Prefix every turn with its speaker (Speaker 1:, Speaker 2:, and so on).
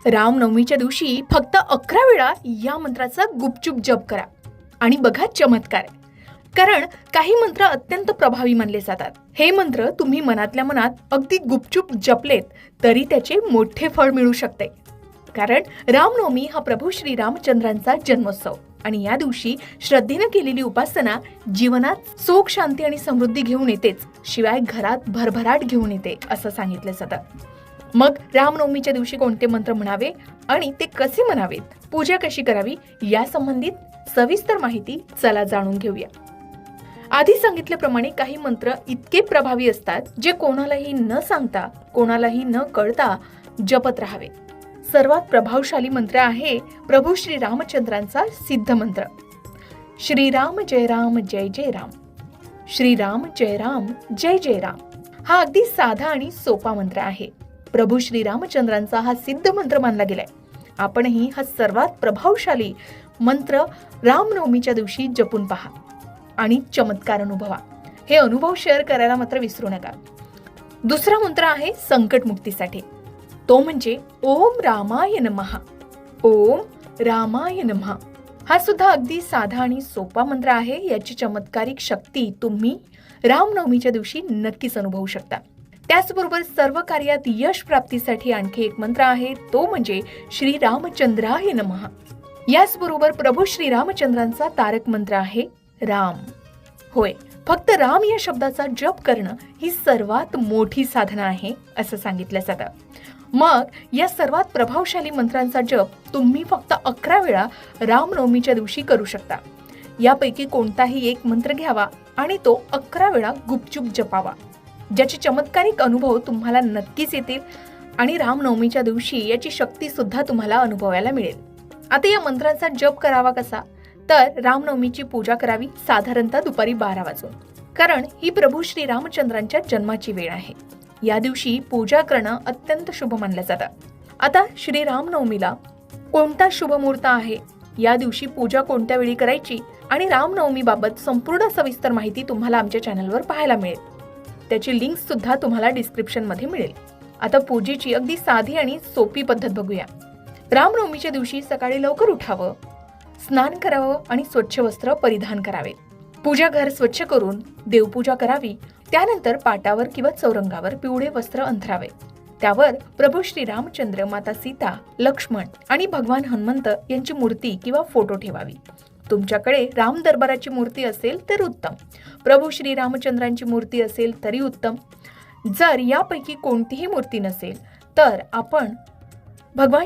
Speaker 1: रामनवमीच्या दिवशी फक्त 11 वेळा या मंत्राचा गुपचूप जप करा आणि बघा चमत्कार. कारण काही मंत्र अत्यंत प्रभावी मानले जातात. हे मंत्र तुम्ही मनातल्या मनात अगदी गुपचूप जपलेत तरी त्याचे मोठे फळ मिळू शकते. कारण रामनवमी हा प्रभू श्री रामचंद्रांचा जन्मोत्सव आणि या दिवशी श्रद्धेनं केलेली उपासना जीवनात सुख, शांती आणि समृद्धी घेऊन येतेच, शिवाय घरात भरभराट घेऊन येते असं सांगितलं जातं. मग रामनवमीच्या दिवशी कोणते मंत्र म्हणावे आणि ते कसे म्हणावेत, पूजा कशी करावी या संबंधित सविस्तर माहिती चला जाणून घेऊया. आधी सांगितल्याप्रमाणे काही मंत्र इतके प्रभावी असतात जे कोणालाही न सांगता, कोणालाही न कळता जपत राहावे. सर्वात प्रभावशाली मंत्र आहे प्रभू श्री रामचंद्रांचा सिद्ध मंत्र, श्रीराम जय राम जय जय राम, श्रीराम जय राम जय जय राम. हा अगदी साधा आणि सोपा मंत्र आहे. प्रभू श्री रामचंद्रांचा हा सिद्ध मंत्र मानला गेलाय. आपणही हा सर्वात प्रभावशाली मंत्र रामनवमीच्या दिवशी जपून पहा आणि चमत्कार अनुभवा. हे अनुभव शेअर करायला मात्र विसरू नका. दुसरा मंत्र आहे संकट मुक्तीसाठी. तो म्हणजे ओम रामाय नमः, ओम रामाय नमः. हा सुद्धा अगदी साधा आणि सोपा मंत्र आहे. याची चमत्कारिक शक्ती तुम्ही रामनवमीच्या दिवशी नक्कीच अनुभवू शकता. त्याचबरोबर सर्व कार्यात यश प्राप्तीसाठी आणखी एक मंत्र आहे, तो म्हणजे श्री रामचंद्राय नमः. याचबरोबर प्रभू श्री रामचंद्रांचा तारक मंत्र आहे राम. होय, फक्त राम या शब्दाचा जप करणं ही सर्वात मोठी साधना आहे असं सांगितलं जातं. मग या सर्वात प्रभावशाली मंत्रांचा जप तुम्ही फक्त 11 वेळा रामनवमीच्या दिवशी करू शकता. यापैकी कोणताही एक मंत्र घ्यावा आणि तो 11 वेळा गुपचूप जपावा, ज्याचे चमत्कारिक अनुभव तुम्हाला नक्कीच येतील आणि रामनवमीच्या दिवशी याची शक्ती सुद्धा तुम्हाला अनुभवायला मिळेल. आता या मंत्रांचा जप करावा कसा, तर रामनवमीची पूजा करावी साधारणतः दुपारी 12 वाजून, कारण ही प्रभू श्री रामचंद्रांच्या जन्माची वेळ आहे. या दिवशी पूजा करणं अत्यंत शुभ मानलं जातं. आता श्री रामनवमीला कोणता शुभ मुहूर्त आहे, या दिवशी पूजा कोणत्या वेळी करायची आणि रामनवमीबाबत संपूर्ण सविस्तर माहिती तुम्हाला आमच्या चॅनलवर पाहायला मिळेल. त्याची लिंक सुद्धा तुम्हाला डिस्क्रिप्शन मध्ये मिळेल. आता पूजेची अगदी साधी आणि सोपी पद्धत बघूया. रामनवमीच्या दिवशी सकाळी लवकर उठावं, स्नान करावं आणि स्वच्छ वस्त्र परिधान करावे. पूजा घर स्वच्छ करून देवपूजा करावी. त्यानंतर पाटावर किंवा चौरंगावर पिवळे वस्त्र अंथरावे. त्यावर प्रभू श्री रामचंद्र, माता सीता, लक्ष्मण आणि भगवान हनुमंत यांची मूर्ती किंवा फोटो ठेवावी. तुमच्याकडे राम दरबाराची मूर्ती असेल तर उत्तम, प्रभू श्री रामचंद्रांची मूर्ती असेल तरी उत्तम. जर यापैकी कोणतीही मूर्ती नसेल तर आपण भगवान